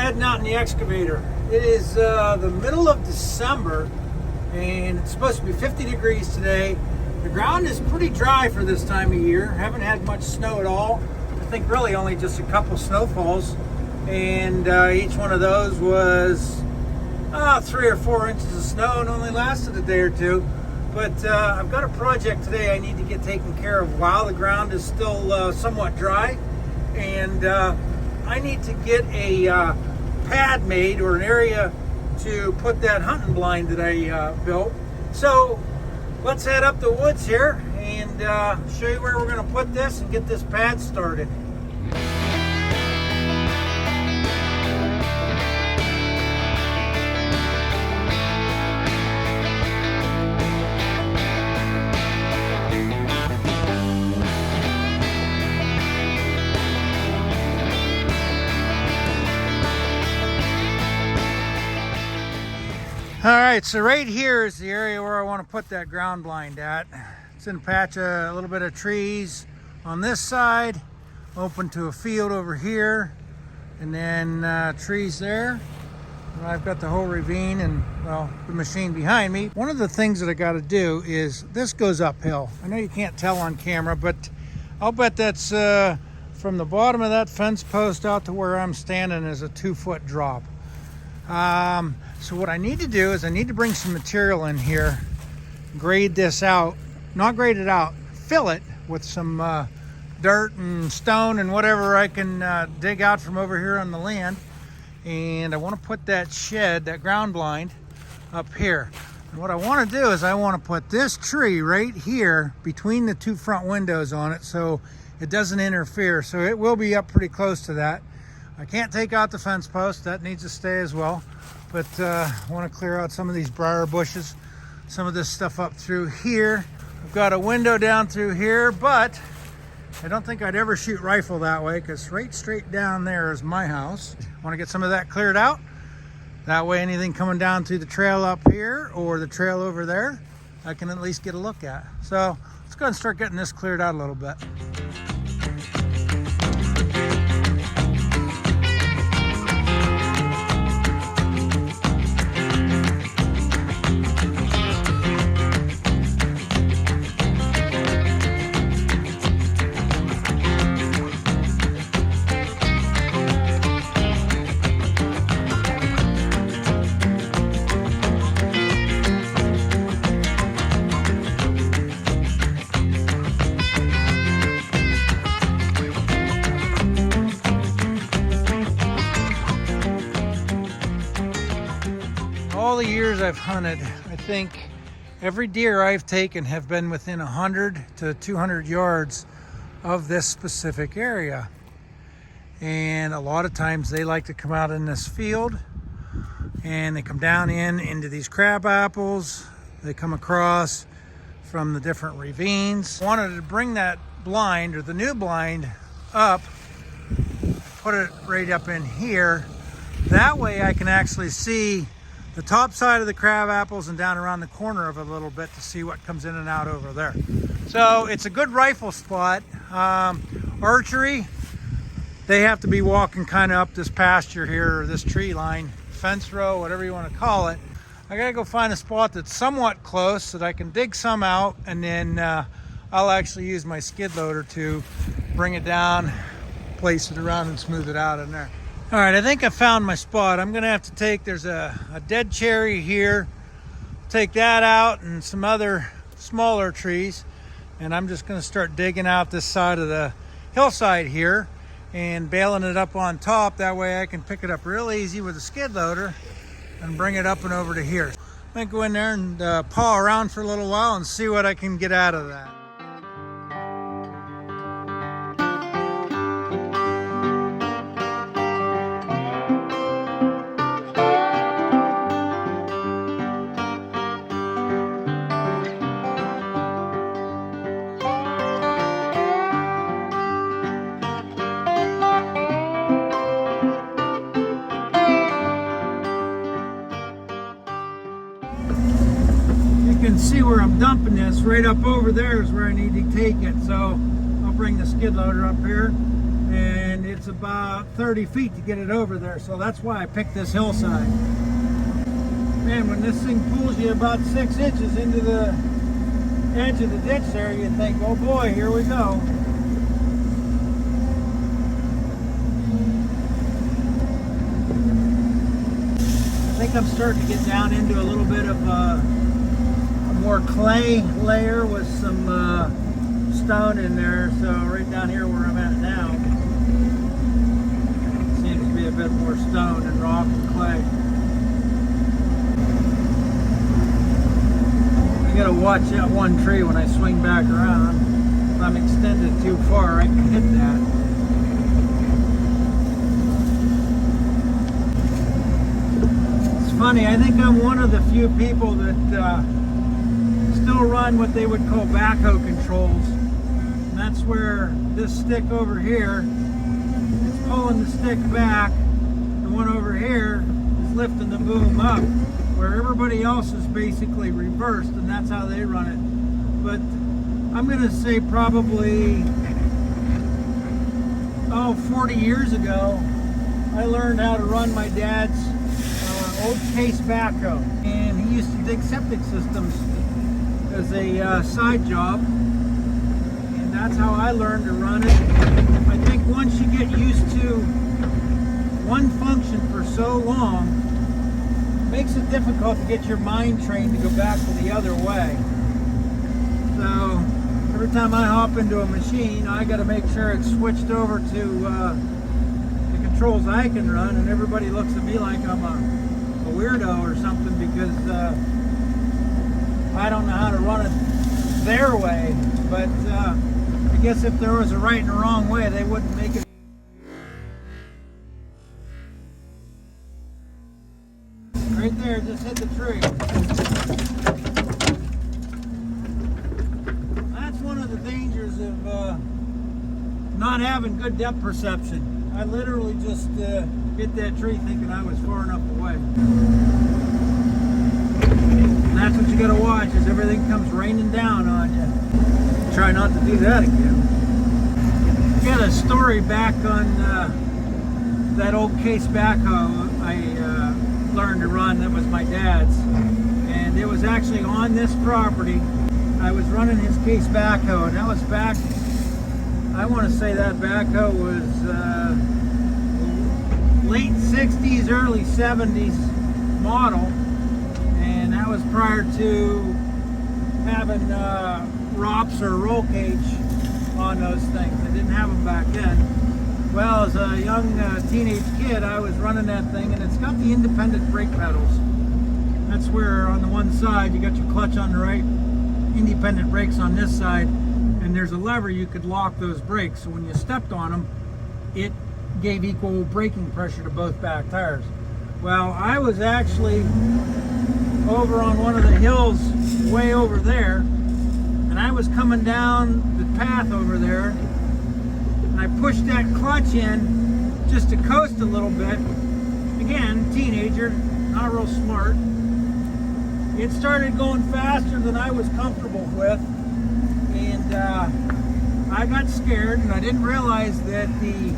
heading out in the excavator. It is the middle of December and it's supposed to be 50 degrees today. The ground is pretty dry for this time of year. Haven't had much snow at all. I think really only just a couple snowfalls, and each one of those was 3 or 4 inches of snow and only lasted a day or two. But I've got a project today I need to get taken care of while the ground is still somewhat dry, and I need to get a pad made, or an area to put that hunting blind that I built. So let's head up the woods here and show you where we're going to put this and get this pad started. All right, so right here is the area where I want to put that ground blind at. It's in a patch of a little bit of trees on this side, open to a field over here, and then trees there. And I've got the whole ravine and, well, the machine behind me. One of the things that I got to do is this goes uphill. I know you can't tell on camera, but I'll bet that's from the bottom of that fence post out to where I'm standing is a 2-foot drop. So what I need to do is I need to bring some material in here, grade this out, not grade it out, fill it with some dirt and stone and whatever I can dig out from over here on the land. And I want to put that shed, that ground blind, up here. And what I want to do is I want to put this tree right here between the 2 front windows on it so it doesn't interfere. So it will be up pretty close to that. I can't take out the fence post, that needs to stay as well. But I want to clear out some of these briar bushes, some of this stuff up through here. I've got a window down through here, but I don't think I'd ever shoot rifle that way because right straight down there is my house. I want to get some of that cleared out. That way anything coming down through the trail up here or the trail over there, I can at least get a look at. So let's go ahead and start getting this cleared out a little bit. All the years I've hunted, I think every deer I've taken have been within 100 to 200 yards of this specific area. And a lot of times they like to come out in this field and they come down into these crab apples. They come across from the different ravines. I wanted to bring that blind, or the new blind, up, put it right up in here. That way I can actually see the top side of the crab apples and down around the corner of it a little bit to see what comes in and out over there. So it's a good rifle spot. Archery, they have to be walking kind of up this pasture here, or this tree line, fence row, whatever you want to call it. I gotta go find a spot that's somewhat close so that I can dig some out, and then I'll actually use my skid loader to bring it down, place it around and smooth it out in there. All right, I think I found my spot. I'm gonna have to take, there's a dead cherry here, take that out and some other smaller trees, and I'm just gonna start digging out this side of the hillside here and baling it up on top. That way I can pick it up real easy with a skid loader and bring it up and over to here. I might go in there and paw around for a little while and see what I can get out of that. You can see where I'm dumping this. Right up over there is where I need to take it. So I'll bring the skid loader up here and it's about 30 feet to get it over there, so that's why I picked this hillside. Man, when this thing pulls you about 6 inches into the edge of the ditch there, you think, oh boy, here we go. I think I'm starting to get down into a little bit of a more clay layer with some stone in there. So right down here where I'm at now, seems to be a bit more stone and rock and clay. I gotta watch that one tree when I swing back around. If I'm extended too far, I can hit that. Funny, I think I'm one of the few people that still run what they would call backhoe controls, and that's where this stick over here is pulling the stick back, the one over here is lifting the boom up, where everybody else is basically reversed, and that's how they run it. But I'm gonna say probably 40 years ago I learned how to run my dad's old case backhoe, and he used to dig septic systems as a side job, and that's how I learned to run it. I think once you get used to one function for so long, it makes it difficult to get your mind trained to go back to the other way. So every time I hop into a machine, I got to make sure it's switched over to the controls I can run, and everybody looks at me like I'm a weirdo or something because I don't know how to run it their way. But I guess if there was a right and a wrong way, they wouldn't make it. Right there, just hit the tree. That's one of the dangers of not having good depth perception. I literally just hit that tree thinking I was far enough away. And that's what you gotta watch, is everything comes raining down on you. Try not to do that again. Got a story back on that old case backhoe I learned to run. That was my dad's, and it was actually on this property. I was running his case backhoe, and that was back, I want to say that backhoe was late 60s, early 70s model, and that was prior to having ROPS or roll cage on those things. I didn't have them back then. Well, as a young teenage kid, I was running that thing, and it's got the independent brake pedals. That's where on the one side you got your clutch on the right, independent brakes on this side, and there's a lever you could lock those brakes. So when you stepped on them, it gave equal braking pressure to both back tires. Well, I was actually over on one of the hills way over there, and I was coming down the path over there, and I pushed that clutch in just to coast a little bit. Again, teenager, not real smart. It started going faster than I was comfortable with, and I got scared, and I didn't realize that the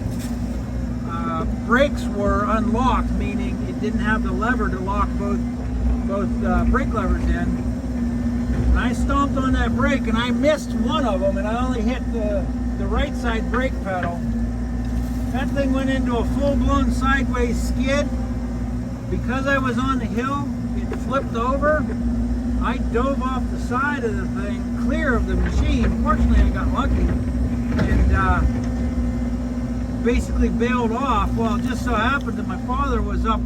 brakes were unlocked, meaning it didn't have the lever to lock both brake levers in. And I stomped on that brake, and I missed one of them, and I only hit the right side brake pedal. That thing went into a full-blown sideways skid. Because I was on the hill, it flipped over. I dove off the side of the thing, clear of the machine. Fortunately, I got lucky, and basically bailed off. Well, it just so happened that my father was up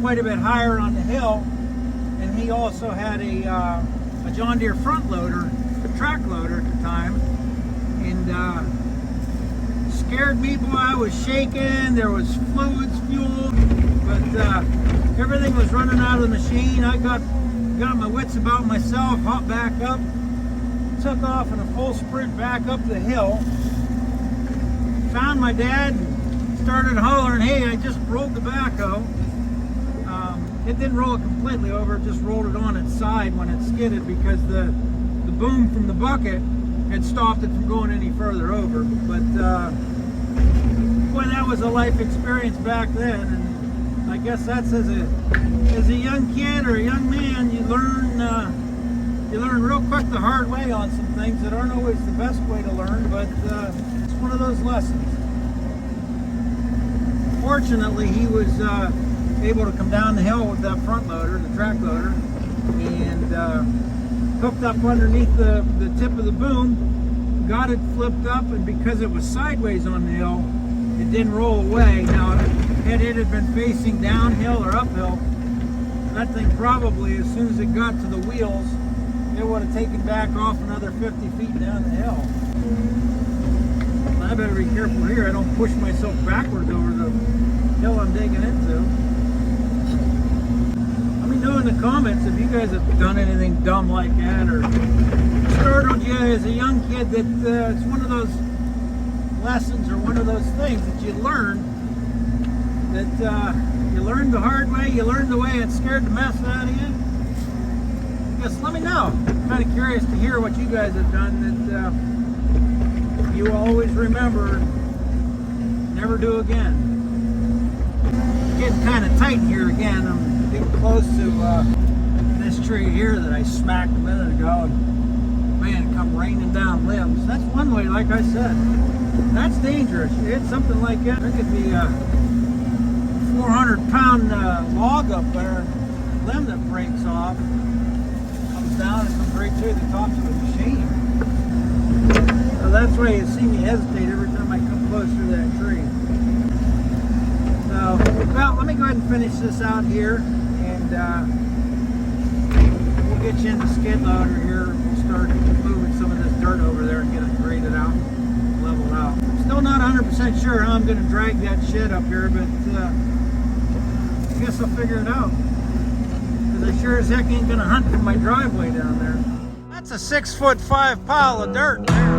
quite a bit higher on the hill, and he also had a John Deere front loader, a track loader at the time, and scared me. Boy, I was shaking. There was fluids, fuel, but everything was running out of the machine. I got my wits about myself, hopped back up, took off in a full sprint back up the hill, found my dad, and started hollering, hey, I just rolled the backhoe. It didn't roll it completely over, it just rolled it on its side when it skidded, because the boom from the bucket had stopped it from going any further over. But that was a life experience back then, and I guess that's as a young kid or a young man, you learn real quick the hard way on some things that aren't always the best way to learn, but it's one of those lessons. Fortunately, he was able to come down the hill with that front loader, the track loader, and hooked up underneath the tip of the boom, got it flipped up, and because it was sideways on the hill, it didn't roll away. Now, had it been facing downhill or uphill, that thing probably, as soon as it got to the wheels, it would have taken back off another 50 feet down the hill. I better be careful here. I don't push myself backwards over the hill I'm digging into. Let me know in the comments if you guys have done anything dumb like that, or startled you as a young kid that it's one of those lessons or one of those things that you learn, that you learned the hard way, you learned the way it scared the mess out of you. Just let me know. I'm kind of curious to hear what you guys have done that you always remember, never do again. Getting kind of tight here again. I'm getting close to this tree here that I smacked a minute ago, and man, it come raining down limbs. That's one way, like I said. That's dangerous. You hit something like that, there could be a 400-pound log up there, limb that breaks off, comes down and comes right through the top of the machine. So that's why you see me hesitate every time I come close to that tree. So, well, let me go ahead and finish this out here, and we'll get you in the skid loader here. We'll start moving some of this dirt over there and get it graded out, leveled out. Still not 100% sure how I'm going to drag that shed up here, but I guess I'll figure it out. Because I sure as heck ain't going to hunt for my driveway down there. That's a 6'5" pile of dirt there.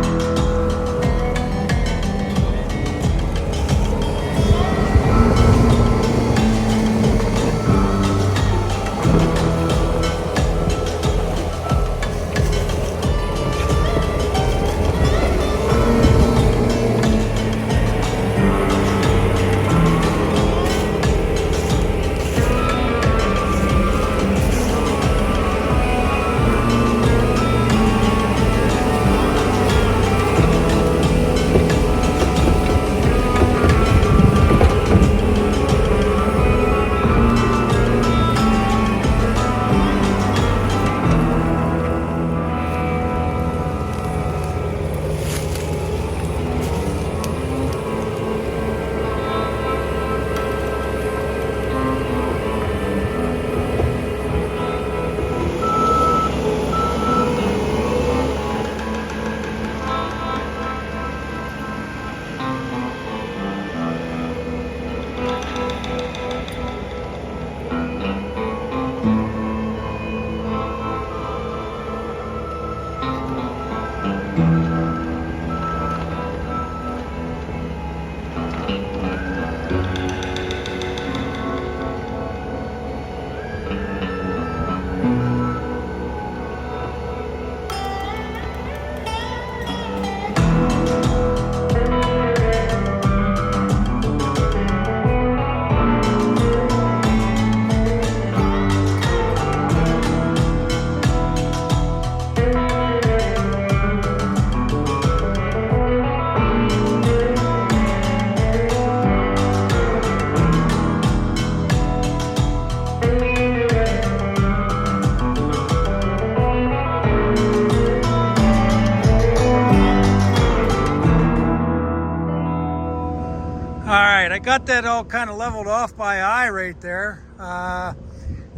I got that all kind of leveled off by eye right there. I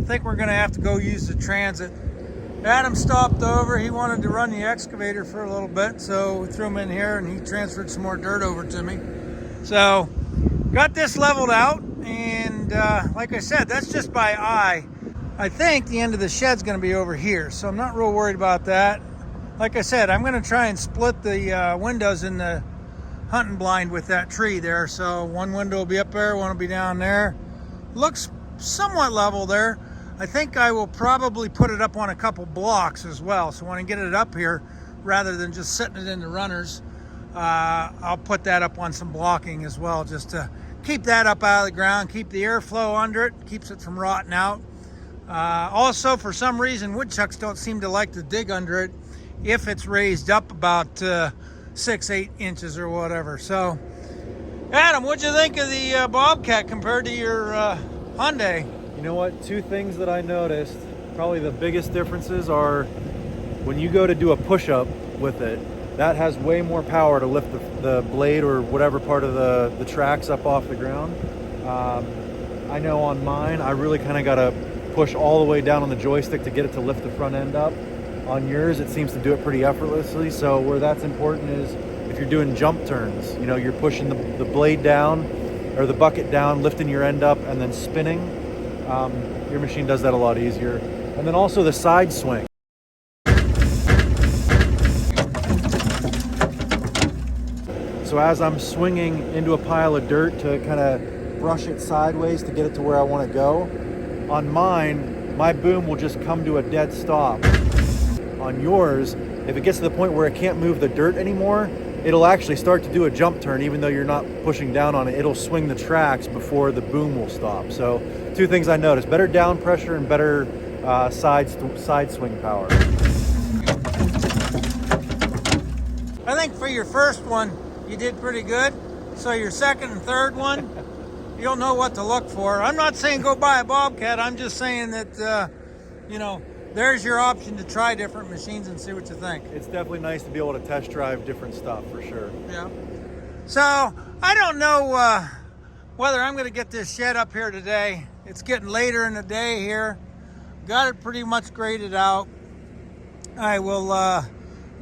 think we're gonna have to go use the transit. Adam stopped over. He wanted to run the excavator for a little bit, so we threw him in here and he transferred some more dirt over to me. So got this leveled out, and like I said, that's just by eye. I think the end of the shed's gonna be over here, so I'm not real worried about that. Like I said, I'm gonna try and split the windows in the hunting blind with that tree there. So one window will be up there, one will be down there. Looks somewhat level there. I think I will probably put it up on a couple blocks as well. So when I get it up here, rather than just setting it in the runners, I'll put that up on some blocking as well, just to keep that up out of the ground, keep the airflow under it, keeps it from rotting out. Also, for some reason, woodchucks don't seem to like to dig under it if it's raised up about 6-8 inches or whatever. So, Adam, what'd you think of the Bobcat compared to your Hyundai? You know what? Two things that I noticed, probably the biggest differences are when you go to do a push-up with it, that has way more power to lift the blade or whatever part of the tracks up off the ground. I know on mine, I really kind of got to push all the way down on the joystick to get it to lift the front end up. On yours, it seems to do it pretty effortlessly. So where that's important is if you're doing jump turns, you know, you're pushing the blade down or the bucket down, lifting your end up and then spinning. Your machine does that a lot easier. And then also the side swing. So as I'm swinging into a pile of dirt to kind of brush it sideways to get it to where I want to go, on mine, my boom will just come to a dead stop. On yours, if it gets to the point where it can't move the dirt anymore, it'll actually start to do a jump turn even though you're not pushing down on it. It'll swing the tracks before the boom will stop. So two things I noticed: better down pressure and better side swing power. I think for your first one, you did pretty good. So your second and third one, you'll know what to look for. I'm not saying go buy a Bobcat. I'm just saying that, you know, there's your option to try different machines and see what you think. It's definitely nice to be able to test drive different stuff for sure. Yeah. So I don't know whether I'm going to get this shed up here today. It's getting later in the day here. Got it pretty much graded out. I will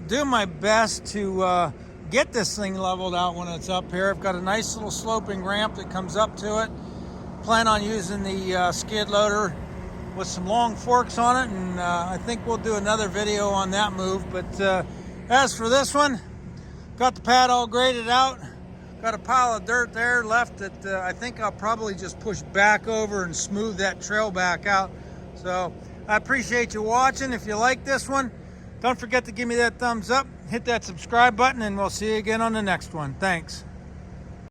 do my best to get this thing leveled out when it's up here. I've got a nice little sloping ramp that comes up to it. Plan on using the skid loader with some long forks on it, and I think we'll do another video on that move. But as for this one, got the pad all graded out. Got a pile of dirt there left that I think I'll probably just push back over and smooth that trail back out. So I appreciate you watching. If you like this one, don't forget to give me that thumbs up, hit that subscribe button, and we'll see you again on the next one. Thanks.